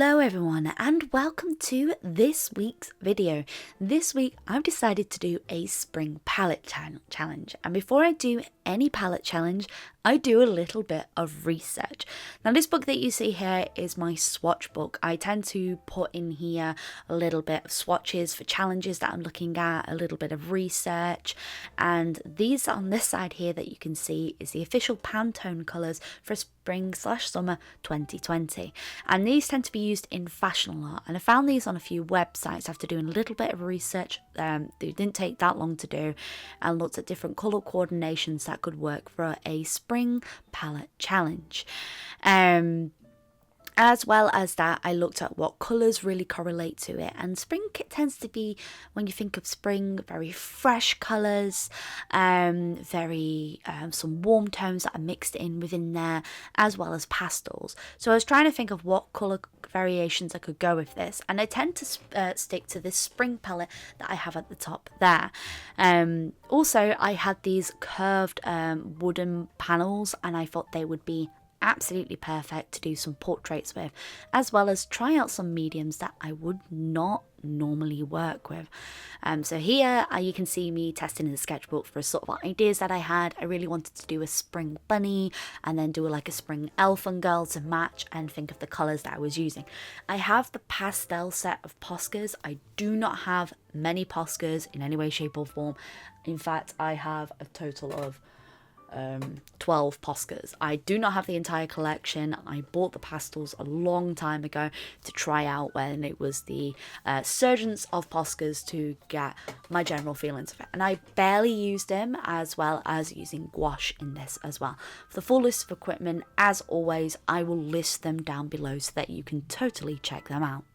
Hello everyone and welcome to this week's video. This week I've decided to do a spring palette challenge, and before I do any palette challenge I do a little bit of research. Now this book that you see here is my swatch book. I tend to put in here a little bit of swatches for challenges that I'm looking at, a little bit of research, and these on this side here that you can see is the official Pantone colours for spring/summer 2020, and these tend to be used in fashion a lot, and I found these on a few websites after doing a little bit of research. It didn't take that long to do, and looked at different colour coordinations that could work for a spring palette challenge. As well as that, I looked at what colours really correlate to it, and spring tends to be, when you think of spring, very fresh colours, very some warm tones that are mixed in within there, as well as pastels. So I was trying to think of what colour variations I could go with this, and I tend to stick to this spring palette that I have at the top there. Also, I had these curved wooden panels, and I thought they would be absolutely perfect to do some portraits with, as well as try out some mediums that I would not normally work with. So here you can see me testing in the sketchbook for sort of ideas that I had. I really wanted to do a spring bunny and then do like a spring elf and girl to match, and think of the colours that I was using. I have the pastel set of Poscas. I do not have many Poscas in any way, shape or form. In fact, I have a total of 12 Poscas. I do not have the entire collection. I bought the pastels a long time ago to try out when it was the surgence of Poscas, to get my general feelings of it, and I barely used them, as well as using gouache in this as well. For the full list of equipment, as always, I will list them down below so that you can totally check them out.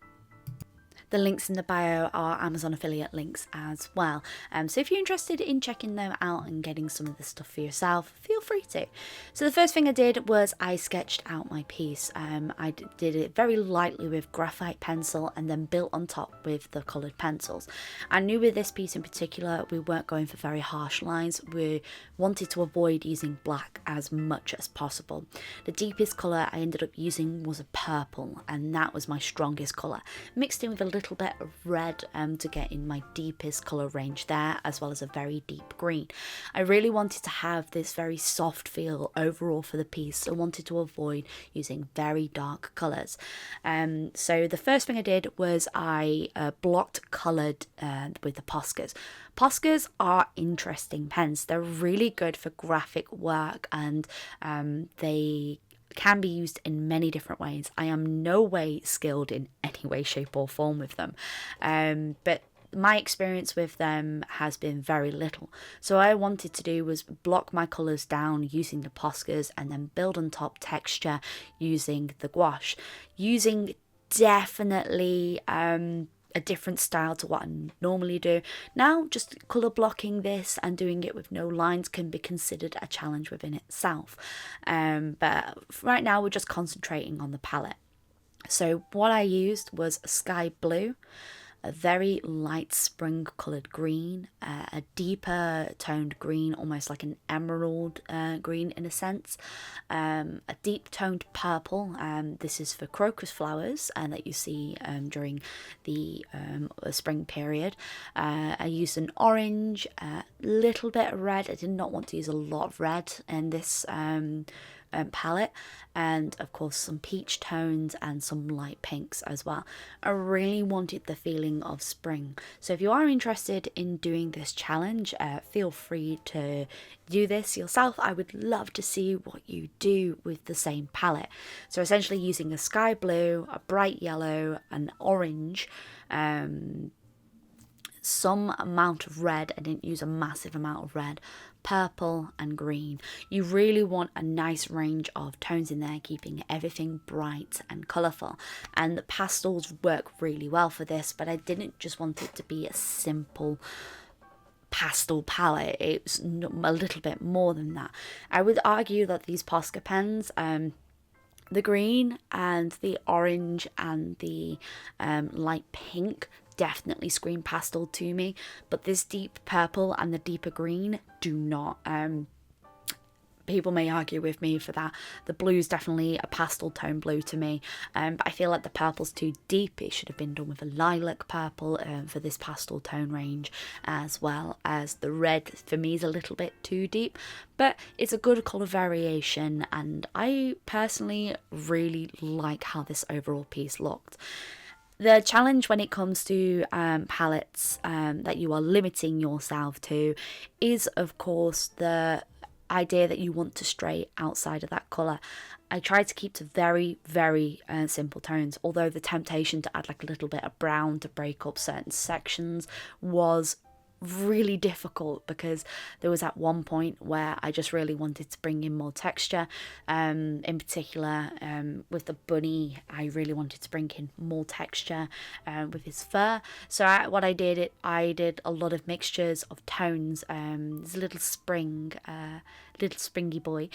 The links in the bio are Amazon affiliate links as well. So if you're interested in checking them out and getting some of this stuff for yourself, feel free to. So the first thing I did was I sketched out my piece. I did it very lightly with graphite pencil and then built on top with the coloured pencils. I knew with this piece in particular we weren't going for very harsh lines. We wanted to avoid using black as much as possible. The deepest colour I ended up using was a purple, and that was my strongest colour, mixed in with a little bit of red to get in my deepest colour range there, as well as a very deep green. I really wanted to have this very soft feel overall for the piece, so I wanted to avoid using very dark colours. So the first thing I did was I blocked coloured with the Poscas. Poscas are interesting pens. They're really good for graphic work, and they can be used in many different ways. I am no way skilled in any way, shape or form with them, but my experience with them has been very little. So what I wanted to do was block my colours down using the Poscas, and then build on top texture using the gouache, using definitely a different style to what I normally do. Now just colour blocking this and doing it with no lines can be considered a challenge within itself, but right now we're just concentrating on the palette. So what I used was sky blue, a very light spring coloured green, a deeper toned green, almost like an emerald green in a sense, a deep toned purple. This is for crocus flowers that you see during the spring period. I used an orange, a little bit of red. I did not want to use a lot of red in this palette, and of course some peach tones and some light pinks as well. I really wanted the feeling of spring, so if you are interested in doing this challenge, feel free to do this yourself. I would love to see what you do with the same palette. So essentially using a sky blue, a bright yellow, an orange, some amount of red. I didn't use a massive amount of red, purple and green. You really want a nice range of tones in there, keeping everything bright and colourful, and the pastels work really well for this, but I didn't just want it to be a simple pastel palette. It's a little bit more than that. I would argue that these Posca pens, the green and the orange and the light pink, definitely scream pastel to me, but this deep purple and the deeper green do not. people may argue with me for that. The blue is definitely a pastel tone blue to me, but I feel like the purple's too deep. It should have been done with a lilac purple for this pastel tone range, as well as the red for me is a little bit too deep, but it's a good colour variation, and I personally really like how this overall piece looked. The challenge when it comes to palettes that you are limiting yourself to is, of course, the idea that you want to stray outside of that colour. I try to keep to very, very simple tones, although the temptation to add like a little bit of brown to break up certain sections was really difficult, because there was at one point where I just really wanted to bring in more texture. In particular, with the bunny, I really wanted to bring in more texture with his fur. So what I did a lot of mixtures of tones. There's a little springy boy.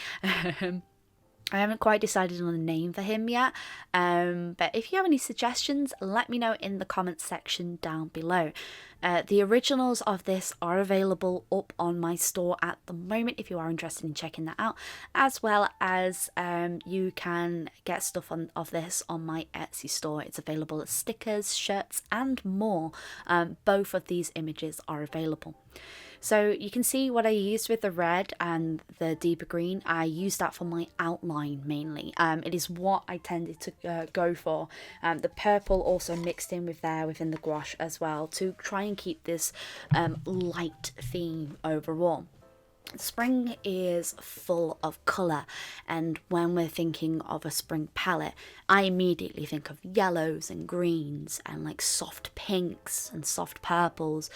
I haven't quite decided on a name for him yet, but if you have any suggestions, let me know in the comments section down below. The originals of this are available up on my store at the moment if you are interested in checking that out, as well as you can get stuff of this on my Etsy store. It's available as stickers, shirts and more. Both of these images are available. So you can see what I used with the red and the deeper green. I used that for my outline mainly. It is what I tended to go for. The purple also mixed in with there within the gouache as well, to try and keep this light theme overall. Spring is full of colour, and when we're thinking of a spring palette, I immediately think of yellows and greens and like soft pinks and soft purples.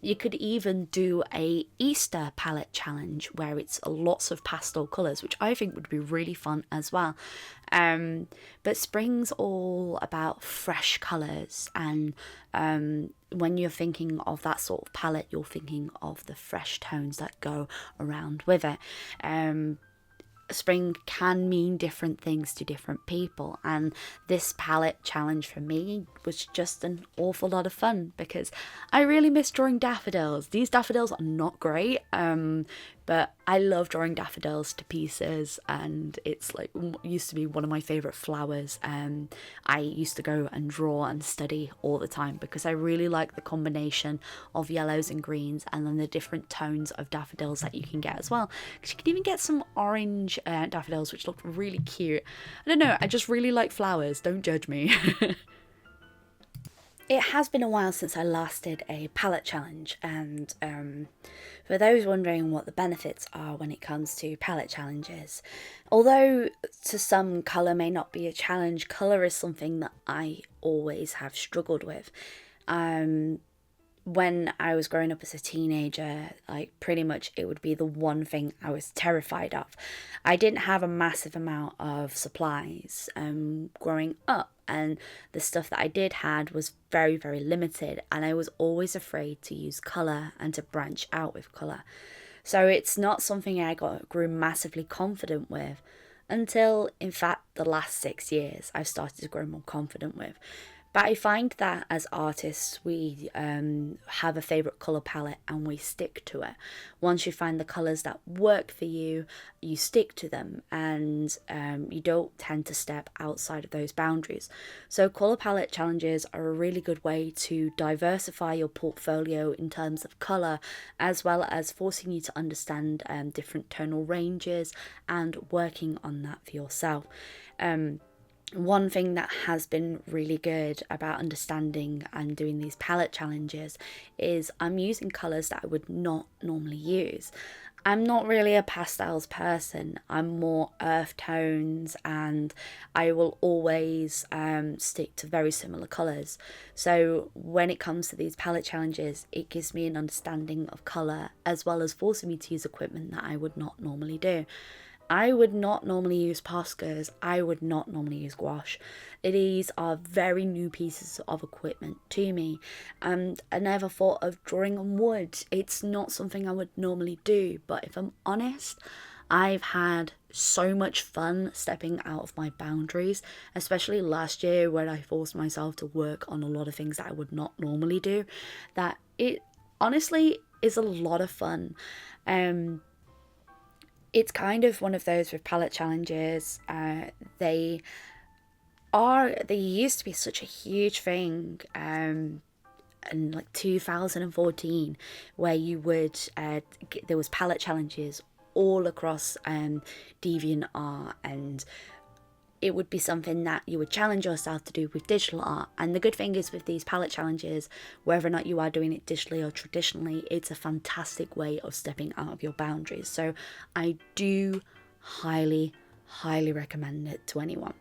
You could even do a Easter palette challenge where it's lots of pastel colours, which I think would be really fun as well. But spring's all about fresh colours, and when you're thinking of that sort of palette, you're thinking of the fresh tones that go around with it. Spring can mean different things to different people, and this palette challenge for me was just an awful lot of fun, because I really miss drawing daffodils. These daffodils are not great, but I love drawing daffodils to pieces, and it's like used to be one of my favourite flowers. I used to go and draw and study all the time, because I really like the combination of yellows and greens, and then the different tones of daffodils that you can get as well, because you can even get some orange daffodils which look really cute. I don't know, I just really like flowers, don't judge me. It has been a while since I last did a palette challenge, and for those wondering what the benefits are when it comes to palette challenges, although to some colour may not be a challenge, colour is something that I always have struggled with. When I was growing up as a teenager, like pretty much it would be the one thing I was terrified of. I didn't have a massive amount of supplies growing up, and the stuff that I did had was very, very limited, and I was always afraid to use colour and to branch out with colour. So it's not something I grew massively confident with until, in fact, the last 6 years I've started to grow more confident with. But I find that as artists, we have a favourite colour palette and we stick to it. Once you find the colours that work for you, you stick to them, and you don't tend to step outside of those boundaries. So colour palette challenges are a really good way to diversify your portfolio in terms of colour, as well as forcing you to understand different tonal ranges and working on that for yourself. One thing that has been really good about understanding and doing these palette challenges is I'm using colours that I would not normally use. I'm not really a pastels person. I'm more earth tones, and I will always stick to very similar colours. So when it comes to these palette challenges, it gives me an understanding of colour, as well as forcing me to use equipment that I would not normally do. I would not normally use Poscas. I would not normally use gouache. These are very new pieces of equipment to me, and I never thought of drawing on wood. It's not something I would normally do, but if I'm honest, I've had so much fun stepping out of my boundaries, especially last year when I forced myself to work on a lot of things that I would not normally do, that it honestly is a lot of fun. It's kind of one of those with palette challenges. They used to be such a huge thing in like 2014, where you would there was palette challenges all across DeviantArt, and it would be something that you would challenge yourself to do with digital art. And the good thing is with these palette challenges, whether or not you are doing it digitally or traditionally, it's a fantastic way of stepping out of your boundaries. So I do highly, highly recommend it to anyone.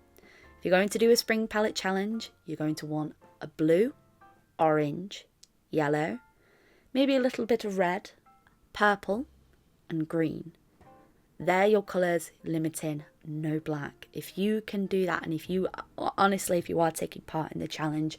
If you're going to do a spring palette challenge, you're going to want a blue, orange, yellow, maybe a little bit of red, purple, and green. They're your colours, limiting, no black. If you can do that, and if you are taking part in the challenge,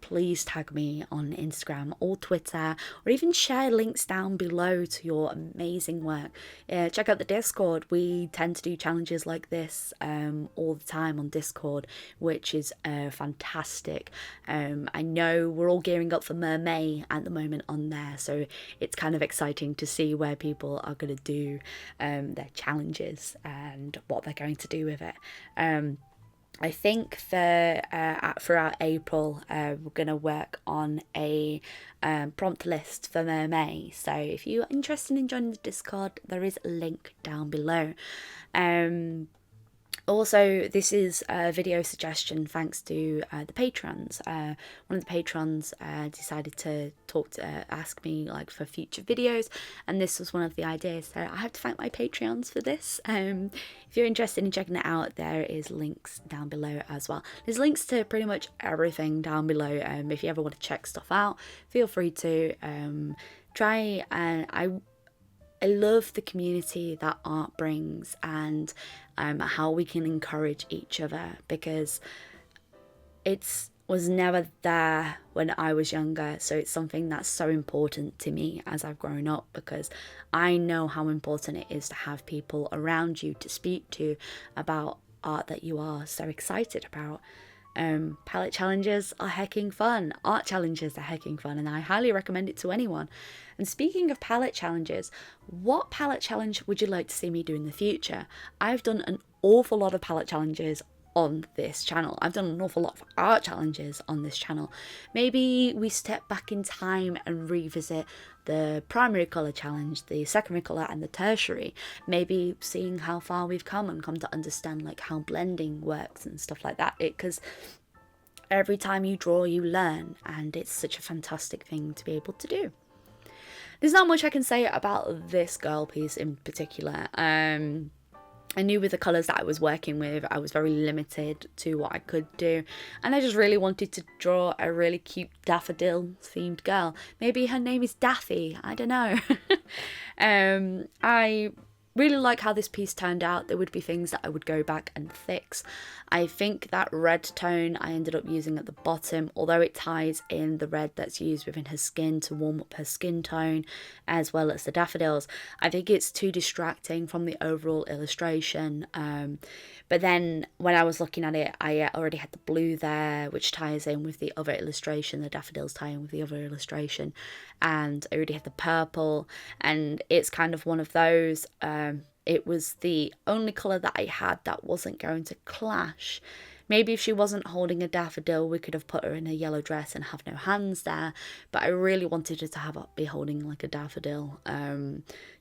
please tag me on Instagram or Twitter, or even share links down below to your amazing work. Check out the Discord. We tend to do challenges like this all the time on Discord, which is fantastic. I know we're all gearing up for Mermaid at the moment on there, so it's kind of exciting to see where people are going to do their challenges and what they're going to do with it. I think throughout April, we're going to work on a prompt list for Mermaid. So if you're interested in joining the Discord, there is a link down below. Also, this is a video suggestion thanks to the patrons. One of the patrons decided to ask me like for future videos, and this was one of the ideas. So I have to thank my Patreons for this. If you're interested in checking it out, there is links down below as well. There's links to pretty much everything down below. If you ever want to check stuff out, feel free to try. And I love the community that art brings, and how we can encourage each other, because it was never there when I was younger. So it's something that's so important to me as I've grown up, because I know how important it is to have people around you to speak to about art that you are so excited about. Palette challenges are hecking fun. Art challenges are hecking fun, and I highly recommend it to anyone. And speaking of palette challenges, what palette challenge would you like to see me do in the future? I've done an awful lot of palette challenges on this channel. I've done an awful lot of art challenges on this channel. Maybe we step back in time and revisit the primary colour challenge, the secondary colour, and the tertiary. Maybe seeing how far we've come and come to understand like how blending works and stuff like that. Because every time you draw, you learn, and it's such a fantastic thing to be able to do. There's not much I can say about this girl piece in particular. I knew with the colours that I was working with, I was very limited to what I could do. And I just really wanted to draw a really cute daffodil themed girl. Maybe her name is Daffy, I don't know. I really like how this piece turned out. There would be things that I would go back and fix. I think that red tone I ended up using at the bottom, although it ties in the red that's used within her skin to warm up her skin tone, as well as the daffodils, I think it's too distracting from the overall illustration. But then when I was looking at it, I already had the blue there, which ties in with the other illustration. The daffodils tie in with the other illustration, and I already had the purple, and it's kind of one of those. It was the only colour that I had that wasn't going to clash. Maybe if she wasn't holding a daffodil, we could have put her in a yellow dress and have no hands there. But I really wanted her to be holding like a daffodil,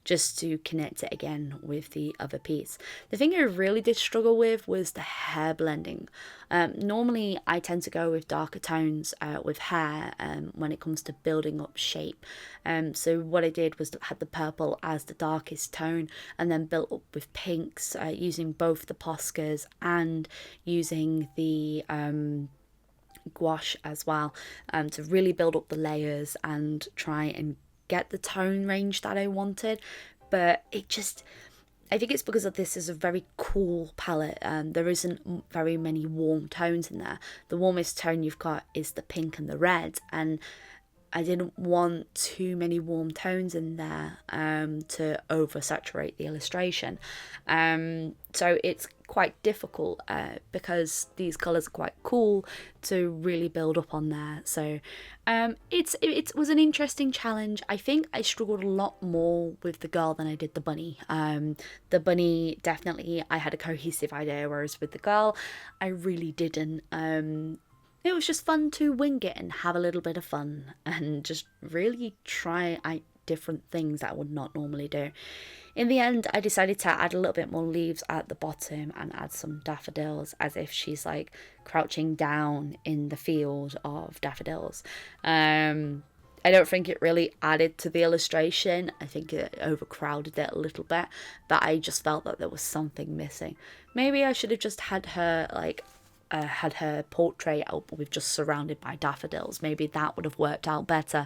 just to connect it again with the other piece. The thing I really did struggle with was the hair blending. Normally I tend to go with darker tones with hair when it comes to building up shape. So what I did was had the purple as the darkest tone, and then built up with pinks, using both the Poscas and using the gouache as well, to really build up the layers and try and get the tone range that I wanted. But I think it's because of this is a very cool palette. There isn't very many warm tones in there. The warmest tone you've got is the pink and the red, and I didn't want too many warm tones in there to oversaturate the illustration. So it's quite difficult because these colours are quite cool to really build up on there. So it was an interesting challenge. I think I struggled a lot more with the girl than I did the bunny. The bunny, definitely I had a cohesive idea, whereas with the girl I really didn't. It was just fun to wing it and have a little bit of fun and just really try different things that I would not normally do. In the end, I decided to add a little bit more leaves at the bottom and add some daffodils, as if she's like crouching down in the field of daffodils. I don't think it really added to the illustration. I think it overcrowded it a little bit, but I just felt that there was something missing. Maybe I should have just had her had her portrait out with just surrounded by daffodils. Maybe that would have worked out better.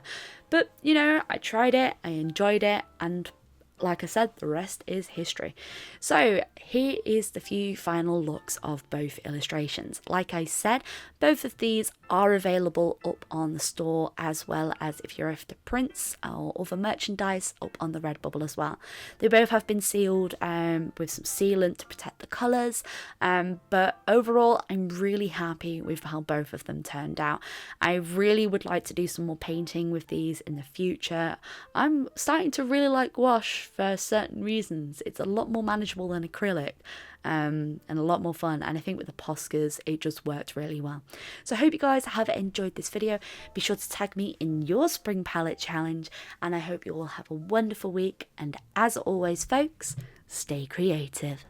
But, you know, I tried it, I enjoyed it, and like I said, the rest is history. So here is the few final looks of both illustrations. Like I said, both of these are available up on the store, as well as if you're after prints or other merchandise, up on the Redbubble as well. They both have been sealed with some sealant to protect the colours, but overall I'm really happy with how both of them turned out. I really would like to do some more painting with these in the future. I'm starting to really like gouache for certain reasons. It's a lot more manageable than acrylic, and a lot more fun, and I think with the Poscas it just worked really well. So I hope you guys have enjoyed this video. Be sure to tag me in your spring palette challenge, and I hope you all have a wonderful week, and as always folks, stay creative.